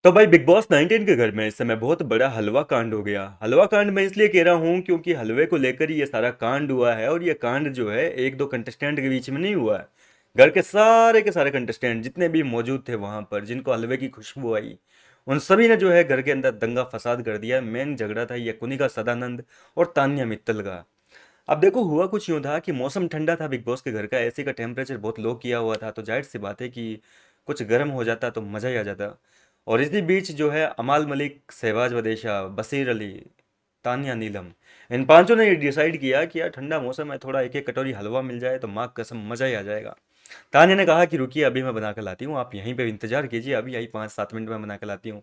तो भाई big boss 19 के घर में इस समय बहुत बड़ा हलवा कांड हो गया। हलवा कांड मैं इसलिए कह रहा हूँ क्योंकि हलवे को लेकर ही ये सारा कांड हुआ है, और ये कांड जो है एक दो कंटेस्टेंट के बीच में नहीं हुआ है। घर के सारे कंटेस्टेंट जितने भी मौजूद थे वहां पर, जिनको हलवे की खुशबू आई, उन सभी ने जो है घर के अंदर दंगा फसाद कर दिया। मेन झगड़ा था ये कुनिका सदानंद और तान्या मित्तल का। अब देखो, हुआ कुछ यूं था कि मौसम ठंडा था, बिग बॉस के घर का एसी का टेम्परेचर बहुत लो किया हुआ था, तो जाहिर सी बात है कि कुछ गर्म हो जाता तो मज़ा ही आ जाता। और इसी बीच जो है अमाल मलिक, शहबाज वदेशा, बशीर अली, तान्या नीलम, इन पांचों ने ये डिसाइड किया कि यार ठंडा मौसम है, थोड़ा एक एक कटोरी हलवा मिल जाए तो माँ कसम मज़ा ही आ जाएगा। तान्या ने कहा कि रुकिए, अभी मैं बना कर लाती हूँ, आप यहीं पे इंतजार कीजिए, अभी यही 5-7 मिनट में बना कर लाती हूँ।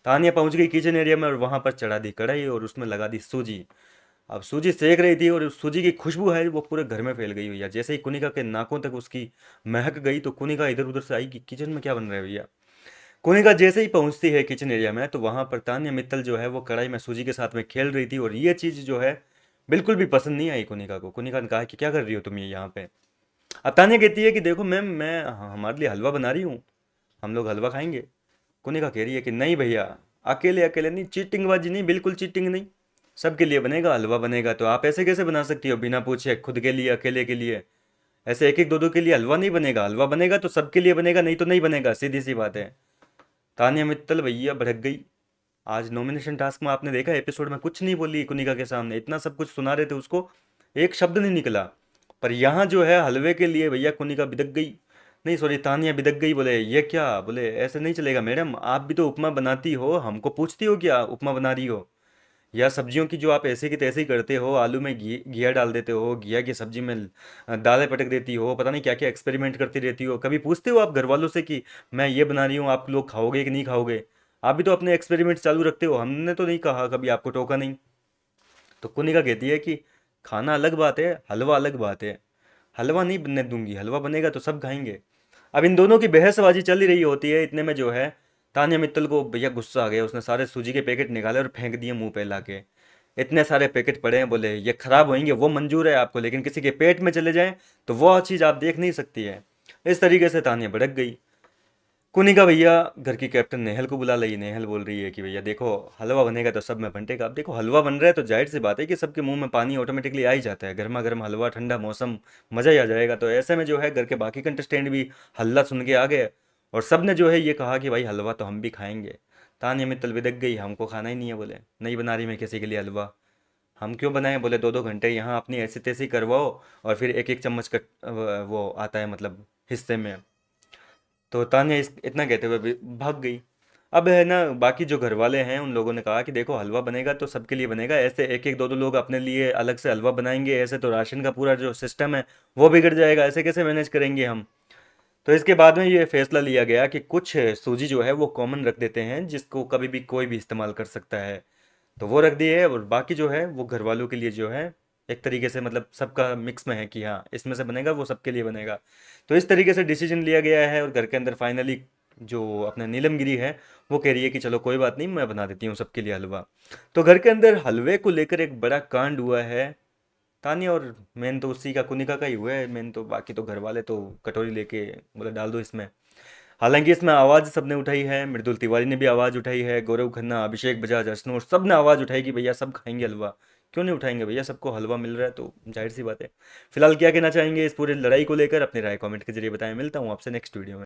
तान्या पहुंच गई किचन एरिया में और वहां पर चढ़ा दी कढ़ाई और उसमें लगा दी सूजी। अब सूजी सेक रही थी और उस सूजी की खुशबू है वो पूरे घर में फैल गई भैया। जैसे ही कुनिका के नाकों तक उसकी महक गई तो कुनिका इधर उधर से आई कि किचन में क्या बन रहा है भैया। कुनिका जैसे ही पहुंचती है किचन एरिया में तो वहां पर तान्या मित्तल जो है वो कढ़ाई में सूजी के साथ में खेल रही थी, और ये चीज़ जो है बिल्कुल भी पसंद नहीं आई कुनिका को। कुनिका ने कहा कि क्या कर रही हो तुम ये यहाँ पे। अब तान्या कहती है कि देखो मैम, मैं हमारे लिए हलवा बना रही हूँ, हम लोग हलवा खाएंगे। कुनिका कह रही है कि नहीं भैया, अकेले अकेले नहीं, चीटिंगबाजी नहीं, बिल्कुल चीटिंग नहीं, सबके लिए बनेगा हलवा। बनेगा तो आप ऐसे कैसे बना सकती हो बिना पूछे खुद के लिए अकेले के लिए? ऐसे एक एक दो दो के लिए हलवा नहीं बनेगा, हलवा बनेगा तो सबके लिए बनेगा, नहीं तो नहीं बनेगा, सीधी सी बात है। तान्या मित्तल भैया भड़क गई। आज नॉमिनेशन टास्क में आपने देखा एपिसोड में कुछ नहीं बोली कुनिका के सामने, इतना सब कुछ सुना रहे थे उसको, एक शब्द नहीं निकला। पर यहाँ जो है हलवे के लिए भैया कुनिका बिदक गई। नहीं सॉरी, तानिया बिदक गई। बोले ये क्या, बोले ऐसे नहीं चलेगा मैडम, आप भी तो उपमा बनाती हो, हमको पूछती हो क्या उपमा बना रही हो? या सब्जियों की जो आप ऐसे की तैसे ही करते हो, आलू में घिया डाल देते हो, घिया की सब्जी में दालें पटक देती हो, पता नहीं क्या क्या एक्सपेरिमेंट करती रहती हो। कभी पूछते हो आप घर वालों से कि मैं ये बना रही हूँ, आप लोग खाओगे कि नहीं खाओगे? आप भी तो अपने एक्सपेरिमेंट चालू रखते हो, हमने तो नहीं कहा कभी, आपको टोका नहीं। तो कुनिका कहती है कि खाना अलग बात है, हलवा अलग बात है। हलवा नहीं बनने दूंगी, हलवा बनेगा तो सब खाएंगे। अब इन दोनों की बहसबाजी चल ही रही होती है, इतने में जो है तान्या मित्तल को भैया गुस्सा आ गया। उसने सारे सूजी के पैकेट निकाले और फेंक दिए मुंह पे लाके। इतने सारे पैकेट पड़े हैं, बोले ये खराब होंगे वो मंजूर है आपको, लेकिन किसी के पेट में चले जाएं तो वो चीज़ आप देख नहीं सकती है। इस तरीके से तान्या भड़क गई। कुनिका भैया घर की कैप्टन नेहल को बुला ली। नेहल बोल रही है कि भैया देखो, हलवा बनेगा तो सब में बंटेगा। अब देखो हलवा बन रहा है तो जाहिर सी बात है कि सबके मुंह में पानी ऑटोमेटिकली आ ही जाता है। गर्मा गर्म हलवा, ठंडा मौसम, मज़ा ही आ जाएगा। तो ऐसे में जो है घर के बाकी कंटेस्टेंट भी हल्ला सुन के आ गए, और सब ने जो है ये कहा कि भाई हलवा तो हम भी खाएंगे। तान्या मित्तल बिदक गई, हमको खाना ही नहीं है। बोले नहीं बना रही मैं किसी के लिए हलवा, हम क्यों बनाएं? बोले 2-2 घंटे यहाँ अपनी ऐसी तैसी करवाओ और फिर एक एक चम्मच कट वो आता है मतलब हिस्से में। तो तान्या इतना कहते हुए भी भाग गई। अब है ना, बाकी जो घर वाले हैं उन लोगों ने कहा कि देखो हलवा बनेगा तो सबके लिए बनेगा, ऐसे एक एक दो दो लोग अपने लिए अलग से हलवा बनाएंगे ऐसे तो राशन का पूरा जो सिस्टम है वो बिगड़ जाएगा, ऐसे कैसे मैनेज करेंगे हम? तो इसके बाद में ये फैसला लिया गया कि कुछ सूजी जो है वो कॉमन रख देते हैं, जिसको कभी भी कोई भी इस्तेमाल कर सकता है। तो वो रख दिए है, और बाकी जो है वो घर वालों के लिए जो है एक तरीके से मतलब सबका मिक्स में है कि हाँ इसमें से बनेगा वो सबके लिए बनेगा। तो इस तरीके से डिसीजन लिया गया है, और घर के अंदर फाइनली जो अपने नीलमगिरी है वो कह रही है कि चलो कोई बात नहीं, मैं बना देती हूँ सबके लिए हलवा। तो घर के अंदर हलवे को लेकर एक बड़ा कांड हुआ है। तान्या और मेन तो उसी का कुनिका का ही हुआ है मेन, तो बाकी तो घर वाले तो कटोरी लेके बोले डाल दो इसमें। हालांकि इसमें आवाज़ सबने उठाई है, मृदुल तिवारी ने भी आवाज़ उठाई है, गौरव खन्ना, अभिषेक बजाज, अश्नोर, सब ने आवाज़ उठाई कि भैया सब खाएंगे हलवा। क्यों नहीं उठाएंगे भैया, सबको हलवा मिल रहा है तो जाहिर सी बात है। फिलहाल क्या कहना चाहेंगे इस पूरी लड़ाई को लेकर, अपनी राय कमेंट के जरिए बताएं। मिलता हूँ आपसे नेक्स्ट वीडियो में।